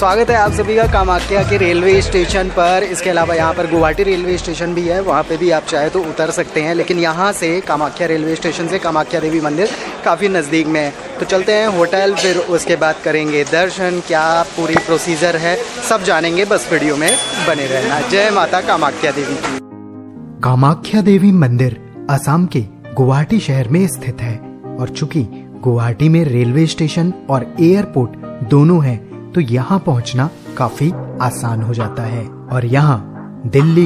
स्वागत है आप सभी का कामाख्या के रेलवे स्टेशन पर। इसके अलावा यहाँ पर गुवाहाटी रेलवे स्टेशन भी है, वहाँ पे भी आप चाहे तो उतर सकते हैं। लेकिन यहाँ से कामाख्या रेलवे स्टेशन से कामाख्या देवी मंदिर काफ़ी नज़दीक में है। तो चलते हैं होटल, फिर उसके बाद करेंगे दर्शन। क्या पूरी प्रोसीजर है सब जानेंगे, बस वीडियो में बने रहना। जय माता कामाख्या देवी की। कामाख्या देवी मंदिर असम के गुवाहाटी शहर में स्थित है और चूंकि गुवाहाटी में रेलवे स्टेशन और एयरपोर्ट दोनों हैं, तो यहाँ पहुँचना काफी आसान हो जाता है। और यहाँ दिल्ली,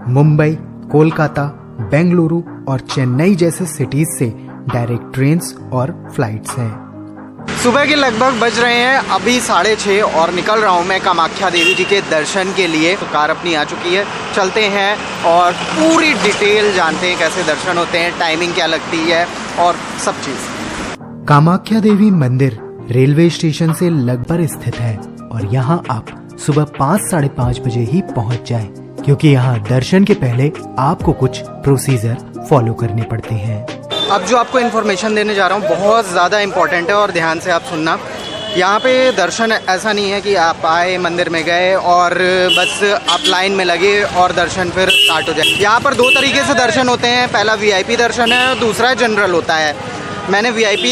मुंबई, कोलकाता, बेंगलुरु और चेन्नई जैसे सिटीज से डायरेक्ट ट्रेन्स और फ्लाइट्स हैं। सुबह के लगभग बज रहे हैं अभी 6:30 और निकल रहा हूँ मैं कामाख्या देवी जी के दर्शन के लिए। तो कार अपनी आ चुकी है, चलते हैं और पूरी डिटेल जानते हैं कैसे दर्शन होते हैं, टाइमिंग क्या लगती है और सब चीज़। कामाख्या देवी मंदिर रेलवे स्टेशन से लगभग स्थित है और यहाँ आप सुबह 5-5:30 बजे ही पहुँच जाएं, क्योंकि यहाँ दर्शन के पहले आपको कुछ प्रोसीजर फॉलो करने पड़ते हैं। अब जो आपको इन्फॉर्मेशन देने जा रहा हूँ बहुत ज़्यादा इम्पोर्टेंट है और ध्यान से आप सुनना। यहाँ पे दर्शन ऐसा नहीं है कि आप आए, मंदिर में गए और बस आप लाइन में लगे और दर्शन फिर स्टार्ट हो जाए। यहाँ पर 2 तरीके से दर्शन होते हैं, पहला VIP दर्शन है और दूसरा जनरल होता है। मैंने VIP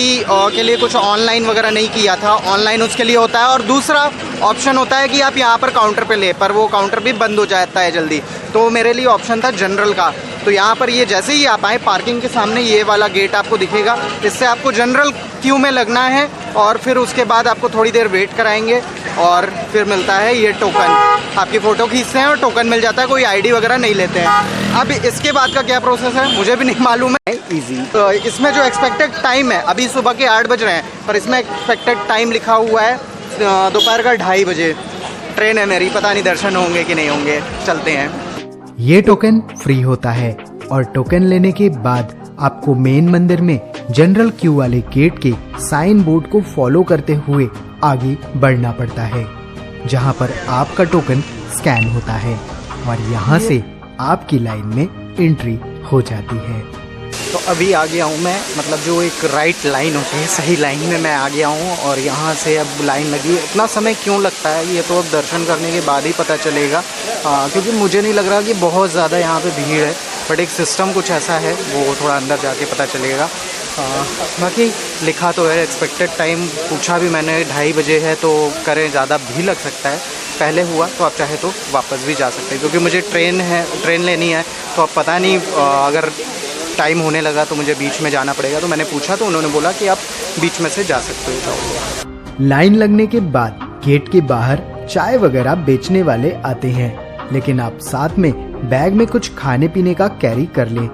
के लिए कुछ ऑनलाइन वगैरह नहीं किया था, ऑनलाइन उसके लिए होता है। और दूसरा ऑप्शन होता है कि आप यहाँ पर काउंटर पे ले, पर वो काउंटर भी बंद हो जाता है जल्दी। तो मेरे लिए ऑप्शन था जनरल का। तो यहाँ पर ये जैसे ही आप आए, पार्किंग के सामने ये वाला गेट आपको दिखेगा, इससे आपको जनरल क्यू में लगना है और फिर उसके बाद आपको थोड़ी देर वेट कराएंगे और फिर मिलता है ये टोकन। आपकी फ़ोटो खींचते हैं और टोकन मिल जाता है, कोई ID वगैरह नहीं लेते हैं। अब इसके बाद का क्या प्रोसेस है मुझे भी नहीं मालूम है। ईजी तो इसमें जो एक्सपेक्टेड टाइम है, अभी सुबह के 8 बज रहे हैं, पर इसमें एक्सपेक्टेड टाइम लिखा हुआ है दोपहर का 2:30 बजे। ट्रेन है मेरी, पता नहीं दर्शन होंगे कि नहीं होंगे, चलते हैं। ये टोकन फ्री होता है और टोकन लेने के बाद आपको मेन मंदिर में जनरल क्यू वाले गेट के साइन बोर्ड को फॉलो करते हुए आगे बढ़ना पड़ता है, जहां पर आपका टोकन स्कैन होता है और यहां से आपकी लाइन में एंट्री हो जाती है। तो अभी आ गया हूँ मैं, मतलब जो एक राइट लाइन होती है, सही लाइन में मैं आ गया हूँ और यहाँ से अब लाइन लगी। इतना समय क्यों लगता है ये तो अब दर्शन करने के बाद ही पता चलेगा, क्योंकि मुझे नहीं लग रहा कि बहुत ज़्यादा यहाँ पे भीड़ है, बट एक सिस्टम कुछ ऐसा है, वो थोड़ा अंदर जाके पता चलेगा। बाकी लिखा तो है एक्सपेक्टेड टाइम, पूछा भी मैंने 2:30 बजे है, तो करें ज़्यादा भी लग सकता है। पहले हुआ तो आप चाहे तो वापस भी जा सकते हैं, क्योंकि मुझे ट्रेन लेनी है। तो अब पता नहीं अगर टाइम होने लगा तो मुझे बीच में जाना पड़ेगा। तो मैंने पूछा तो उन्होंने बोला कि आप बीच में से जा सकते हो, जाओ। लाइन लगने के बाद गेट के बाहर चाय वगैरह बेचने वाले आते हैं, लेकिन आप साथ में बैग में कुछ खाने पीने का कैरी कर लें,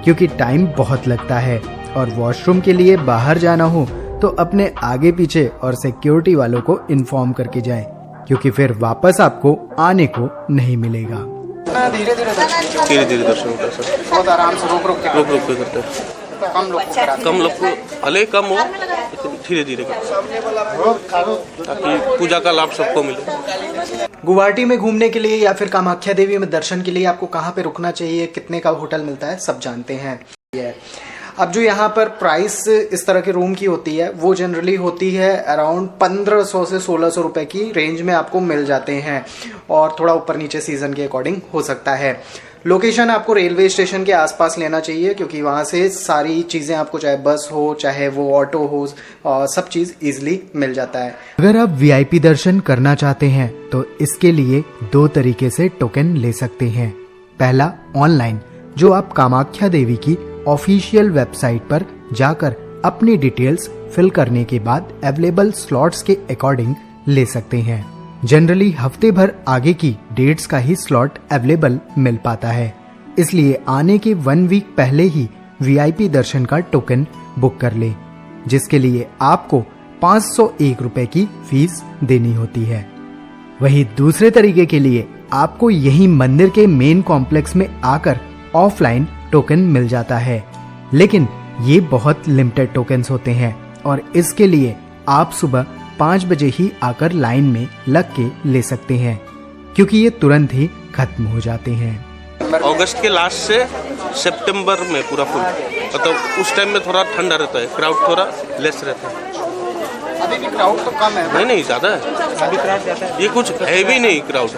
क्योंकि टाइम बहुत लगता है। और वॉशरूम के लिए बाहर जाना हो तो अपने आगे पीछे और सिक्योरिटी वालों को इन्फॉर्म करके जाएं, क्योंकि फिर वापस आपको आने को नहीं मिलेगा। धीरे धीरे दर्शन होता है सर, बहुत आराम से रोक रोक के करते हैं। कम लोग को भले कम हो, लेकिन धीरे धीरे ताकि पूजा का लाभ सबको मिले। गुवाहाटी में घूमने के लिए या फिर कामाख्या देवी में दर्शन के लिए आपको कहाँ पे रुकना चाहिए, कितने का होटल मिलता है, सब जानते हैं। अब जो यहाँ पर प्राइस इस तरह के रूम की होती है, वो जनरली होती है अराउंड 1500 से 1600 रुपए की रेंज में आपको मिल जाते हैं, और थोड़ा ऊपर नीचे सीजन के अकॉर्डिंग हो सकता है। लोकेशन आपको रेलवे स्टेशन के आसपास लेना चाहिए, क्योंकि वहाँ से सारी चीज़ें आपको, चाहे बस हो चाहे वो ऑटो हो, सब चीज़ इजीली मिल जाता है। अगर आप VIP दर्शन करना चाहते हैं तो इसके लिए 2 तरीके से टोकन ले सकते हैं। पहला ऑनलाइन, जो आप कामाख्या देवी की ऑफिशियल वेबसाइट पर जाकर अपनी डिटेल्स फिल करने के बाद अवेलेबल स्लॉट्स के अकॉर्डिंग ले सकते हैं। जनरली हफ्ते भर आगे की डेट्स का ही स्लॉट अवेलेबल मिल पाता है, इसलिए आने के 1 वीक पहले ही VIP दर्शन का टोकन बुक कर ले, जिसके लिए आपको 501 रुपए की फीस देनी होती है। वहीं दूसरे तरीके के लिए आपको यही मंदिर के मेन कॉम्प्लेक्स में आकर ऑफलाइन टोकन मिल जाता है, लेकिन ये बहुत लिमिटेड टोकन्स होते हैं और इसके लिए आप सुबह 5 बजे ही आकर लाइन में लग के ले सकते हैं, क्योंकि ये तुरंत ही खत्म हो जाते हैं। अगस्त के लास्ट से सितंबर में पूरा फुल, मतलब उस टाइम में थोड़ा ठंडा रहता है, क्राउड थोड़ा लेस रहता है। अभी भी क्राउड तो कम है। नहीं ज़्यादा है, अभी क्राउड ज़्यादा है। ये कुछ है भी नहीं क्राउड।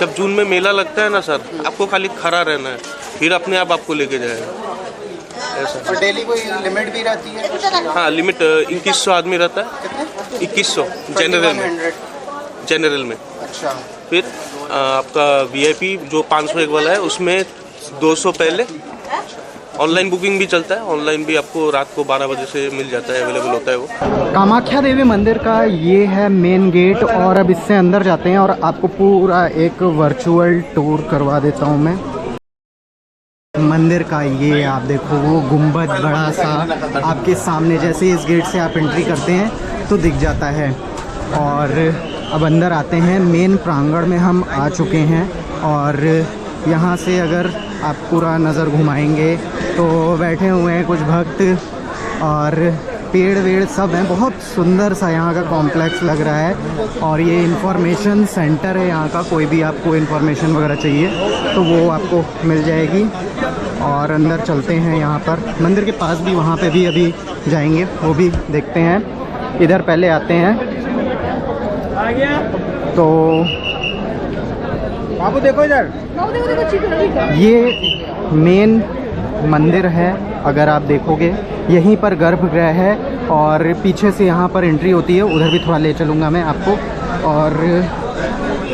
जब जून में मेला लगता है ना सर, आपको खाली खड़ा रहना है, फिर अपने आप आपको लेके जाएगा ऐसा। और डेली कोई लिमिट भी रहती है? हाँ, लिमिट 2100 आदमी रहता है। 2100 जनरल में। अच्छा। फिर आपका VIP जो 501 वाला है उसमें 200 पहले। ऑनलाइन बुकिंग भी चलता है, ऑनलाइन भी आपको रात को 12 बजे से मिल जाता है, अवेलेबल होता है वो। कामाख्या देवी मंदिर का ये है मेन गेट और अब इससे अंदर जाते हैं और आपको पूरा एक वर्चुअल टूर करवा देता हूँ मैं मंदिर का। ये आप देखो वो गुंबद बड़ा सा आपके सामने, जैसे इस गेट से आप एंट्री करते हैं तो दिख जाता है। और अब अंदर आते हैं, मेन प्रांगण में हम आ चुके हैं और यहाँ से अगर आप पूरा नज़र घुमाएंगे तो बैठे हुए हैं कुछ भक्त और पेड़ वेड़ सब हैं। बहुत सुंदर सा यहाँ का कॉम्प्लेक्स लग रहा है और ये इंफॉर्मेशन सेंटर है यहाँ का। कोई भी आपको इंफॉर्मेशन वगैरह चाहिए तो वो आपको मिल जाएगी। और अंदर चलते हैं, यहाँ पर मंदिर के पास भी वहाँ पे भी अभी जाएंगे, वो भी देखते हैं। इधर पहले आते हैं तो बाबू देखो इधर, ये मेन मंदिर है। अगर आप देखोगे यहीं पर गर्भगृह है और पीछे से यहाँ पर एंट्री होती है। उधर भी थोड़ा ले चलूँगा मैं आपको। और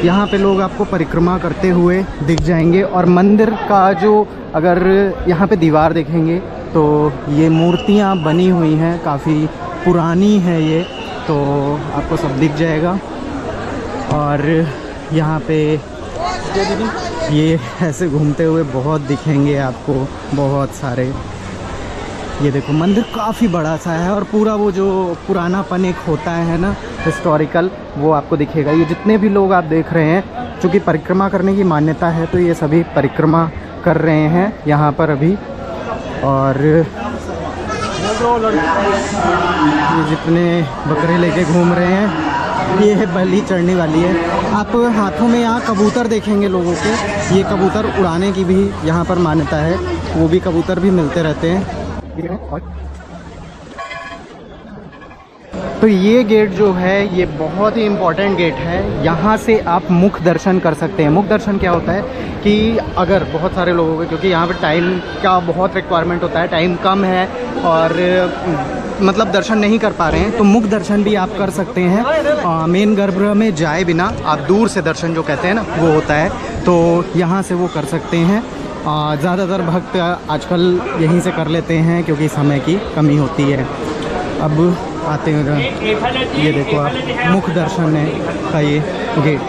यहाँ पे लोग आपको परिक्रमा करते हुए दिख जाएंगे। और मंदिर का जो अगर यहाँ पे दीवार देखेंगे तो ये मूर्तियाँ बनी हुई हैं, काफ़ी पुरानी है ये, तो आपको सब दिख जाएगा। और यहाँ पे ये ऐसे घूमते हुए बहुत दिखेंगे आपको, बहुत सारे। ये देखो मंदिर काफ़ी बड़ा सा है और पूरा वो जो पुरानापन एक होता है ना, हिस्टोरिकल, वो आपको दिखेगा। ये जितने भी लोग आप देख रहे हैं, चूँकि परिक्रमा करने की मान्यता है तो ये सभी परिक्रमा कर रहे हैं यहाँ पर अभी। और ये जितने बकरे लेके घूम रहे हैं, ये है बलि चढ़ने वाली है। आप हाथों में यहाँ कबूतर देखेंगे लोगों के, ये कबूतर उड़ाने की भी यहाँ पर मान्यता है, वो भी कबूतर भी मिलते रहते हैं। तो ये गेट जो है ये बहुत ही इम्पॉर्टेंट गेट है। यहाँ से आप मुख दर्शन कर सकते हैं। मुख दर्शन क्या होता है कि अगर बहुत सारे लोगों को, क्योंकि यहाँ पर टाइम का बहुत रिक्वायरमेंट होता है, टाइम कम है और मतलब दर्शन नहीं कर पा रहे हैं, तो मुख दर्शन भी आप कर सकते हैं। मेन गर्भगृह में जाए बिना आप दूर से दर्शन जो कहते हैं ना, वो होता है, तो यहाँ से वो कर सकते हैं। ज़्यादातर भक्त आजकल यहीं से कर लेते हैं क्योंकि समय की कमी होती है। अब आते हैं, ये देखो आप, मुख दर्शन है का ये गेट।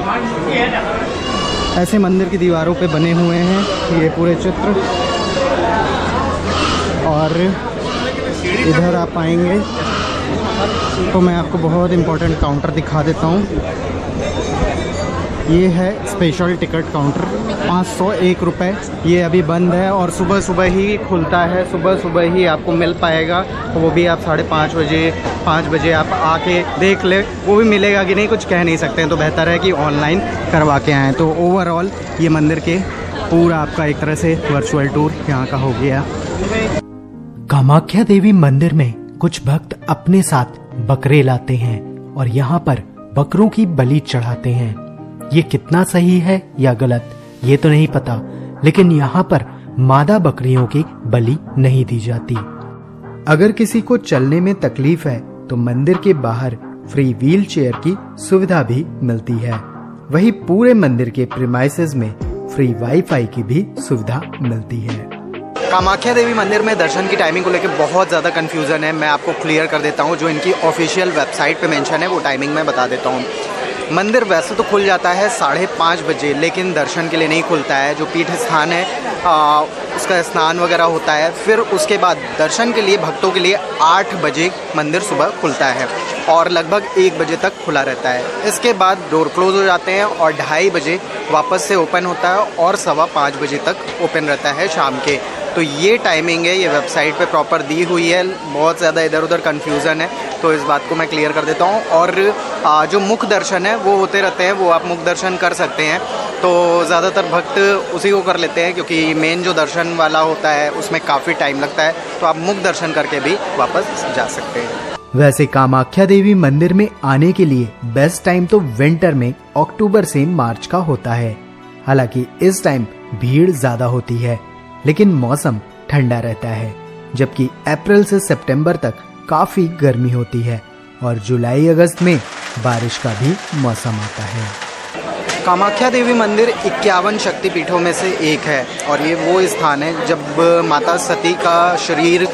ऐसे मंदिर की दीवारों पे बने हुए हैं ये पूरे चित्र। और इधर आप आएंगे तो मैं आपको बहुत इम्पोर्टेंट काउंटर दिखा देता हूँ। ये है स्पेशल टिकट काउंटर, 501 रुपये। ये अभी बंद है और सुबह सुबह ही खुलता है, सुबह सुबह ही आपको मिल पाएगा। वो भी आप 5:30 बजे, 5 बजे आप आके देख ले, वो भी मिलेगा कि नहीं कुछ कह नहीं सकते हैं, तो बेहतर है कि ऑनलाइन करवा के आएँ। तो ओवरऑल ये मंदिर के पूरा आपका एक तरह से वर्चुअल टूर यहाँ का हो गया। कामाख्या देवी मंदिर में कुछ भक्त अपने साथ बकरे लाते हैं और यहाँ पर बकरों की बलि चढ़ाते हैं। ये कितना सही है या गलत ये तो नहीं पता, लेकिन यहाँ पर मादा बकरियों की बलि नहीं दी जाती। अगर किसी को चलने में तकलीफ है तो मंदिर के बाहर फ्री व्हील चेयर की सुविधा भी मिलती है। वहीं पूरे मंदिर के प्रीमाइसेस में फ्री वाईफाई की भी सुविधा मिलती है। कामाख्या देवी मंदिर में दर्शन की टाइमिंग को लेकर बहुत ज़्यादा कन्फ्यूज़न है। मैं आपको क्लियर कर देता हूँ, जो इनकी ऑफिशियल वेबसाइट पे मेंशन है वो टाइमिंग मैं बता देता हूँ। मंदिर वैसे तो खुल जाता है 5:30 बजे, लेकिन दर्शन के लिए नहीं खुलता है। जो पीठ स्थान है उसका स्नान वगैरह होता है, फिर उसके बाद दर्शन के लिए भक्तों के लिए 8 बजे मंदिर सुबह खुलता है और लगभग 1 बजे तक खुला रहता है। इसके बाद डोर क्लोज हो जाते हैं और 2:30 बजे वापस से ओपन होता है और 5:15 बजे तक ओपन रहता है शाम के। तो ये टाइमिंग है, ये वेबसाइट पे प्रॉपर दी हुई है। बहुत ज़्यादा इधर उधर कन्फ्यूज़न है, तो इस बात को मैं क्लियर कर देता हूँ। और जो मुख दर्शन है वो होते रहते हैं, वो आप मुख दर्शन कर सकते हैं। तो ज़्यादातर भक्त उसी को कर लेते हैं क्योंकि मेन जो दर्शन वाला होता है उसमें काफ़ी टाइम लगता है, तो आप मुख दर्शन करके भी वापस जा सकते हैं। वैसे कामाख्या देवी मंदिर में आने के लिए बेस्ट टाइम तो विंटर में अक्टूबर से मार्च का होता है। हालांकि इस टाइम भीड़ ज्यादा होती है, लेकिन मौसम ठंडा रहता है, जबकि अप्रैल से सितंबर तक काफी गर्मी होती है और जुलाई अगस्त में बारिश का भी मौसम आता है। कामाख्या देवी मंदिर 51 शक्तिपीठों में से एक है और ये वो स्थान है जब माता सती का शरीर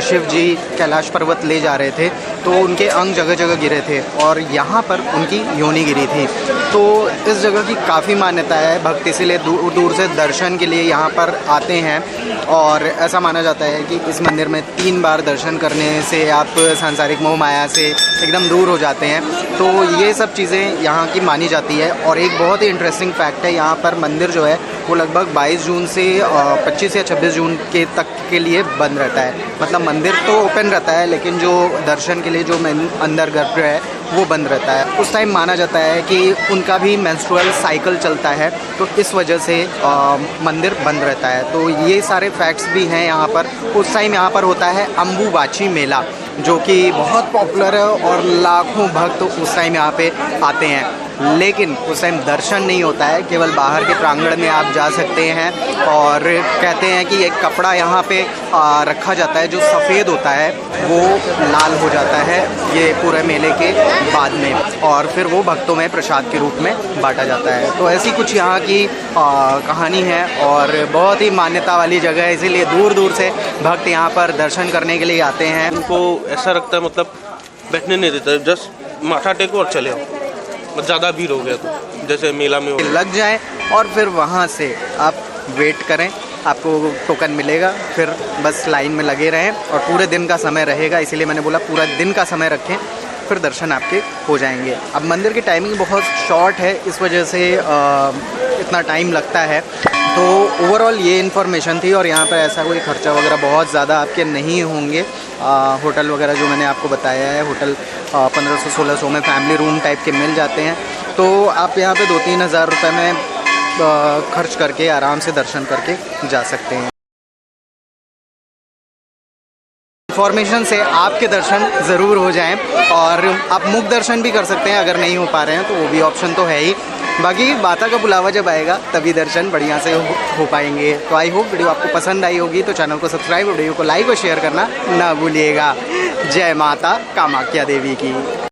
शिव जी कैलाश पर्वत ले जा रहे थे तो उनके अंग जगह जगह गिरे थे और यहाँ पर उनकी योनि गिरी थी। तो इस जगह की काफ़ी मान्यता है, भक्त इसीलिए दूर दूर से दर्शन के लिए यहाँ पर आते हैं और ऐसा माना जाता है कि इस मंदिर में 3 बार दर्शन करने से आप सांसारिक मोह माया से एकदम दूर हो जाते हैं। तो ये सब चीज़ें यहाँ की मानी जाती है। और एक बहुत ही इंटरेस्टिंग फैक्ट है, यहाँ पर मंदिर जो है वो लगभग 22 जून से 25 या 26 जून के तक के लिए बंद रहता है। मतलब मंदिर तो ओपन रहता है लेकिन जो दर्शन के लिए जो अंदर गर्भगृह है वो बंद रहता है। उस टाइम माना जाता है कि उनका भी मेंस्ट्रुअल साइकिल चलता है, तो इस वजह से मंदिर बंद रहता है। तो ये सारे फैक्ट्स भी हैं यहाँ पर। उस टाइम यहाँ पर होता है अम्बुबाची मेला, जो कि बहुत पॉपुलर है और लाखों भक्त उस टाइम यहाँ पे आते हैं। लेकिन उस टाइम दर्शन नहीं होता है, केवल बाहर के प्रांगण में आप जा सकते हैं। और कहते हैं कि एक कपड़ा यहाँ पे रखा जाता है जो सफ़ेद होता है, वो लाल हो जाता है ये पूरे मेले के बाद में, और फिर वो भक्तों में प्रसाद के रूप में बांटा जाता है। तो ऐसी कुछ यहाँ की कहानी है और बहुत ही मान्यता वाली जगह है, इसीलिए दूर दूर से भक्त यहाँ पर दर्शन करने के लिए आते हैं। उनको ऐसा रखता है, मतलब बैठने नहीं देता, जस्ट माथा टेको और चले आओ। ज़्यादा भीड़ हो गया तो जैसे मेला में लग जाए और फिर वहाँ से आप वेट करें, आपको टोकन मिलेगा, फिर बस लाइन में लगे रहें और पूरे दिन का समय रहेगा। इसीलिए मैंने बोला पूरा दिन का समय रखें, फिर दर्शन आपके हो जाएंगे। अब मंदिर की टाइमिंग बहुत शॉर्ट है, इस वजह से इतना टाइम लगता है। तो ओवरऑल ये इन्फॉर्मेशन थी और यहाँ पर ऐसा कोई खर्चा वगैरह बहुत ज़्यादा आपके नहीं होंगे। होटल वगैरह जो मैंने आपको बताया है, होटल 1500-1600 में फैमिली रूम टाइप के मिल जाते हैं। तो आप यहाँ पे 2-3 हज़ार रुपये में खर्च करके आराम से दर्शन करके जा सकते हैं। इन्फॉर्मेशन से आपके दर्शन ज़रूर हो जाएं और आप मुख दर्शन भी कर सकते हैं, अगर नहीं हो पा रहे हैं तो वो भी ऑप्शन तो है ही। बाकी माता का बुलावा जब आएगा तभी दर्शन बढ़िया से हो पाएंगे। तो आई होप वीडियो आपको पसंद आई होगी, तो चैनल को सब्सक्राइब, वीडियो को लाइक और शेयर करना ना भूलिएगा। जय माता कामाख्या देवी की।